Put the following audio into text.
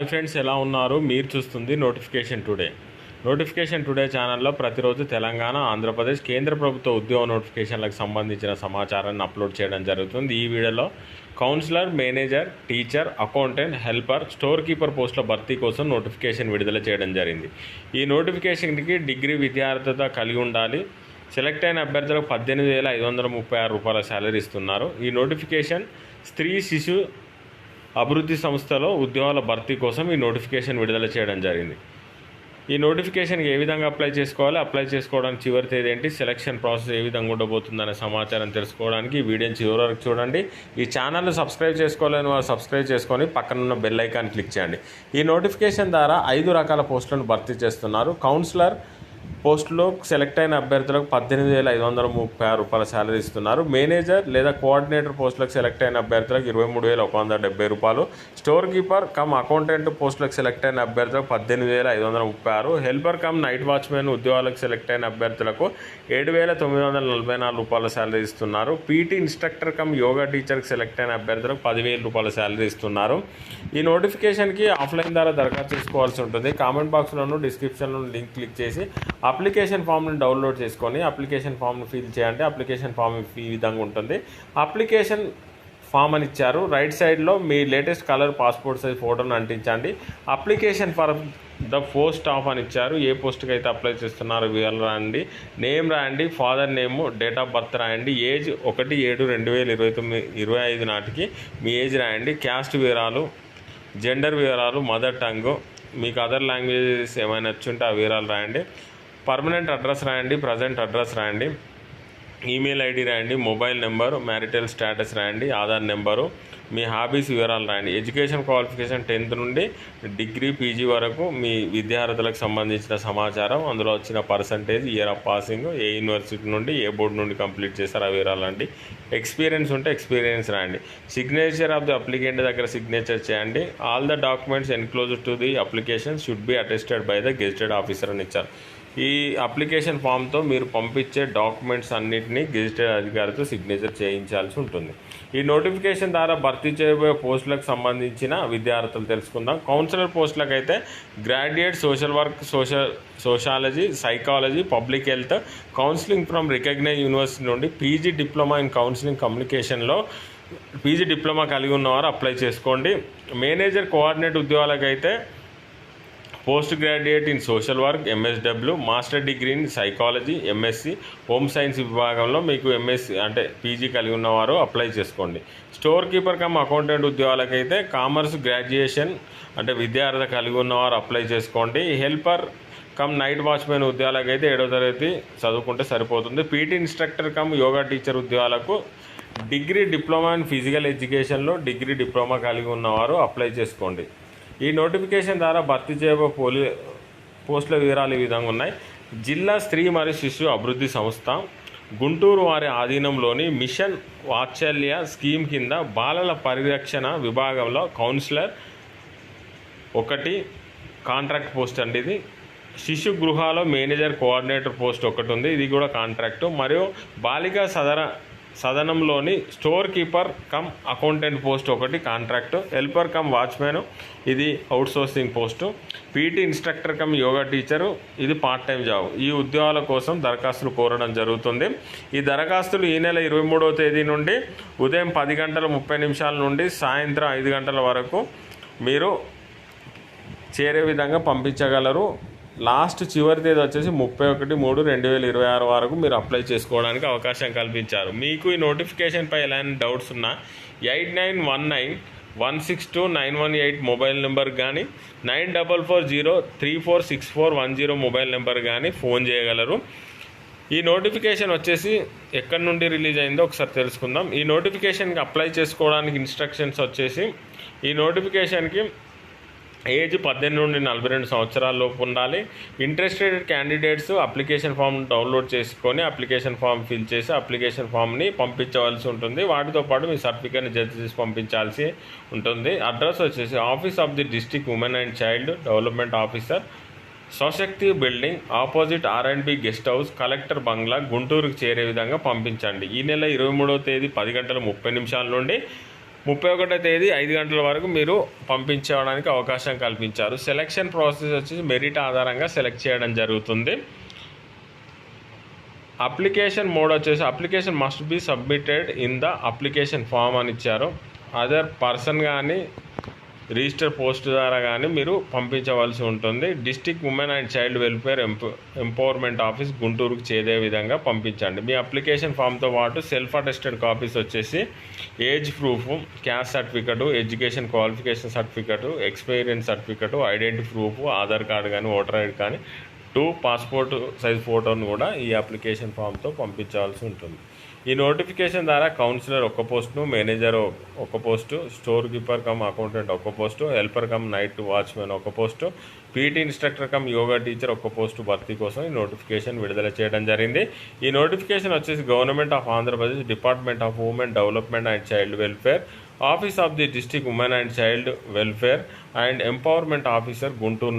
Hi friends, ఎలా ఉన్నారు? మీరు చూస్తుంది నోటిఫికేషన్ టుడే ఛానల్లో ప్రతిరోజు తెలంగాణ, ఆంధ్రప్రదేశ్ కేంద్ర ప్రభుత్వ ఉద్యోగ నోటిఫికేషన్లకు సంబంధించిన సమాచారాన్ని అప్లోడ్ చేయడం జరుగుతుంది. ఈ వీడియోలో counsellor, manager, teacher, accountant, helper, store keeper పోస్టుల భర్తీ కోసం నోటిఫికేషన్ విడుదల చేయడం జరిగింది. ఈ నోటిఫికేషన్కి డిగ్రీ విద్యార్థిత కలిగి ఉండాలి. సెలెక్ట్ అయిన అభ్యర్థులకు 18,536 రూపాయల శాలరీ ఇస్తున్నారు. ఈ నోటిఫికేషన్ స్త్రీ శిశు అభివృద్ధి సంస్థలో ఉద్యోగాల భర్తీ కోసం ఈ నోటిఫికేషన్ విడుదల చేయడం జరిగింది. ఈ నోటిఫికేషన్కి ఏ విధంగా అప్లై చేసుకోవాలి, అప్లై చేసుకోవడానికి చివరి తేదీ ఏంటి, సెలక్షన్ ప్రాసెస్ ఏ విధంగా ఉండబోతుందనే సమాచారం తెలుసుకోవడానికి ఈ వీడియోని చివరి వరకు చూడండి. ఈ ఛానల్ని సబ్స్క్రైబ్ చేసుకోవాలని వారు సబ్స్క్రైబ్ చేసుకొని పక్కనున్న బెల్ ఐకాన్ క్లిక్ చేయండి. ఈ నోటిఫికేషన్ ద్వారా 5 రకాల పోస్టులను భర్తీ చేస్తున్నారు. కౌన్సిలర్ పోస్టులో సెలెక్ట్ అయిన అభ్యర్థులకు 18,536 రూపాయల శాలరీ ఇస్తున్నారు. మేనేజర్ లేదా కోఆర్డినేటర్ పోస్టులకు సెలెక్ట్ అయిన అభ్యర్థులకు 23,170 రూపాయలు. స్టోర్ కీపర్ కమ్ అకౌంటెంట్ పోస్టులకు సెలెక్ట్ అయిన అభ్యర్థులకు 18,536. హెల్పర్ కమ్ నైట్ వాచ్మెన్ ఉద్యోగాలకు సెలెక్ట్ అయిన అభ్యర్థులకు 7,944 రూపాయల శాలరీ ఇస్తున్నారు. పీటీ ఇన్స్ట్రక్టర్ కమ్ యోగా టీచర్కి సెలెక్ట్ అయిన అభ్యర్థులకు 10,000 రూపాయల శాలరీ ఇస్తున్నారు. ఈ నోటిఫికేషన్కి ఆఫ్లైన్ ద్వారా దరఖాస్తు చేసుకోవాల్సి ఉంటుంది. కామెంట్ బాక్స్లోను డిస్క్రిప్షన్లో లింక్ క్లిక్ చేసి అప్లికేషన్ ఫామ్ని డౌన్లోడ్ చేసుకొని అప్లికేషన్ ఫామ్ని ఫిల్ చేయండి. అప్లికేషన్ ఫామ్ ఈ విధంగా ఉంటుంది. అప్లికేషన్ ఫామ్ అని ఇచ్చారు. రైట్ సైడ్లో మీ లేటెస్ట్ కలర్ పాస్పోర్ట్ సైజ్ ఫోటోను అంటించండి. Application for the post of అని ఇచ్చారు. ఏ పోస్ట్కి అయితే అప్లై చేస్తున్నారో వివరాలు రాయండి. నేమ్ రాయండి, father name, date of birth రాయండి. ఏజ్ 1/7/2025 నాటికి మీ ఏజ్ రాయండి. క్యాస్ట్ వివరాలు, జెండర్ వివరాలు, మదర్ టంగ్, మీకు అదర్ లాంగ్వేజెస్ ఏమైనా వచ్చుంటే ఆ వివరాలు రాయండి. పర్మనెంట్ అడ్రస్ రాయండి, ప్రజెంట్ అడ్రస్ రాయండి. ఈమెయిల్ ఐడి రాయండి, మొబైల్ నెంబరు, మ్యారిటల్ స్టేటస్ రాయండి, ఆధార్ నెంబరు, మీ హాబీస్ వివరాలు రాయండి. ఎడ్యుకేషన్ క్వాలిఫికేషన్ 10th నుండి డిగ్రీ, పీజీ వరకు మీ విద్యార్థులకు సంబంధించిన సమాచారం, అందులో వచ్చిన percentage, year of passing, A university నుండి, ఏ బోర్డు నుండి కంప్లీట్ చేశారు ఆ వివరాలు అండి. ఎక్స్పీరియన్స్ ఉంటే ఎక్స్పీరియన్స్ రాయండి. సిగ్నేచర్ ఆఫ్ ది అప్లికెంట్ దగ్గర సిగ్నేచర్ చేయండి. All the documents enclosed to the application should be attested by the gazetted officer అని ఇచ్చారు. ఈ అప్లికేషన్ ఫామ్తో మీరు పంపించే డాక్యుమెంట్స్ అన్నింటినీ గెజిటెడ్ అధికారితో సిగ్నేచర్ చేయించాల్సి ఉంటుంది. ఈ నోటిఫికేషన్ ద్వారా భర్తీ చేయబోయే పోస్టులకు సంబంధించిన విద్యార్థులు తెలుసుకుందాం. కౌన్సిలర్ పోస్టులకు అయితే graduate social work, sociology, psychology, public health, counselling from recognise university నుండి పీజీ డిప్లొమా ఇన్ కౌన్సిలింగ్ కమ్యూనికేషన్లో పీజీ డిప్లొమా కలిగి ఉన్నవారు అప్లై చేసుకోండి. మేనేజర్, కోఆర్డినేట్ ఉద్యోగాలకైతే post graduate in social work, MSW, master degree in psychology, MSc, home science విభాగంలో మీకు MSc అంటే PG కలిగి ఉన్నవారు అప్లై చేసుకోండి. స్టోర్ కీపర్ కమ్ అకౌంటెంట్ ఉద్యోగాలకైతే కామర్స్ గ్రాడ్యుయేషన్ అంటే విద్యార్థి కలిగి ఉన్నవారు అప్లై చేసుకోండి. హెల్పర్ కమ్ నైట్ వాచ్మెన్ ఉద్యోగాలకైతే 7వ తరగతి చదువుకుంటే సరిపోతుంది. PT instructor cum yoga teacher ఉద్యోగాలకు డిగ్రీ, డిప్లొమా ఇన్ ఫిజికల్ ఎడ్యుకేషన్లో డిగ్రీ, డిప్లొమా కలిగి ఉన్నవారు అప్లై చేసుకోండి. ఈ నోటిఫికేషన్ ద్వారా భర్తీ చేయబోయే పోస్టుల వివరాలు ఈ విధంగా ఉన్నాయి. జిల్లా స్త్రీ మరియు శిశు అభివృద్ధి సంస్థ గుంటూరు వారి ఆధీనంలోని మిషన్ వాత్సల్య స్కీమ్ కింద బాలల పరిరక్షణ విభాగంలో కౌన్సిలర్ 1 కాంట్రాక్ట్ పోస్ట్ అండి. ఇది శిశు గృహాలో మేనేజర్, కోఆర్డినేటర్ పోస్ట్ ఒకటి ఉంది, ఇది కూడా కాంట్రాక్టు. మరియు బాలికా సదనంలోని store keeper cum accountant post ఒకటి కాంట్రాక్టు. హెల్పర్ కమ్ వాచ్మెన్ ఇది outsourcing post. PT instructor cum yoga teacher ఇది పార్ట్ టైం జాబ్. ఈ ఉద్యోగాల కోసం దరఖాస్తులు కోరడం జరుగుతుంది. ఈ దరఖాస్తులు ఈ నెల 23వ తేదీ నుండి ఉదయం 10:30 నుండి సాయంత్రం 5 గంటల వరకు మీరు చేరే విధంగా పంపించగలరు. లాస్ట్ చివరి తేదీ వచ్చేసి 31/3/2026 వరకు మీరు అప్లై చేసుకోవడానికి అవకాశం కల్పించారు. మీకు ఈ నోటిఫికేషన్పై ఎలాంటి డౌట్స్ ఉన్నా 8919162918 మొబైల్ నెంబర్ కానీ 9440346410 మొబైల్ నెంబర్ కానీ ఫోన్ చేయగలరు. ఈ నోటిఫికేషన్ వచ్చేసి ఎక్కడి నుండి రిలీజ్ అయిందో ఒకసారి తెలుసుకుందాం. ఈ నోటిఫికేషన్కి అప్లై చేసుకోవడానికి ఇన్స్ట్రక్షన్స్ వచ్చేసి ఈ నోటిఫికేషన్కి ఏజ్ 18 నుండి 42 సంవత్సరాల లోపు ఉండాలి. Interested candidates application form download చేసుకొని అప్లికేషన్ ఫామ్ ఫిల్ చేసి అప్లికేషన్ ఫామ్ని పంపించవలసి ఉంటుంది. వాటితో పాటు మీ సర్టిఫికేట్ని జత చేసి పంపించాల్సి ఉంటుంది. అడ్రస్ వచ్చేసి office of the district women and child development officer, Swashakti building, opposite R&B guest house, collector bungalow, గుంటూరుకు చేరే విధంగా పంపించండి. ఈ నెల 23వ తేదీ 10:30 నుండి 31వ తేదీ 5 గంటల వరకు మీరు పంపించడానికి అవకాశం కల్పించారు. సెలక్షన్ ప్రాసెస్ వచ్చేసి మెరిట్ ఆధారంగా సెలెక్ట్ చేయడం జరుగుతుంది. అప్లికేషన్ మోడ్ వచ్చేసి application must be submitted in the application form అని ఇచ్చారు. అదర్ పర్సన్ కానీ రిజిస్టర్ పోస్ట్ ద్వారా కానీ మీరు పంపించవలసి ఉంటుంది. District women and child welfare empowerment office గుంటూరుకు చేరే విధంగా పంపించండి. మీ అప్లికేషన్ ఫామ్తో పాటు సెల్ఫ్ అటెస్టెడ్ కాపీస్ వచ్చేసి age proof, caste certificate, education qualification certificate, experience certificate, identity proof, Aadhaar card కానీ ఓటర్ ఐడి కానీ 2 పాస్పోర్ట్ సైజ్ ఫోటోను కూడా ఈ అప్లికేషన్ ఫామ్తో పంపించాల్సి ఉంటుంది. ఈ నోటిఫికేషన్ ద్వారా కౌన్సిలర్ 1 పోస్టును, manager 1 post, store keeper cum accountant 1 post, helper cum night watchman 1 post, PT instructor cum yoga teacher 1 post భర్తీ కోసం ఈ నోటిఫికేషన్ విడుదల చేయడం జరిగింది. ఈ నోటిఫికేషన్ వచ్చేసి government of Andhra Pradesh, department of women development and child welfare, office of the district women and child welfare and empowerment officer Guntur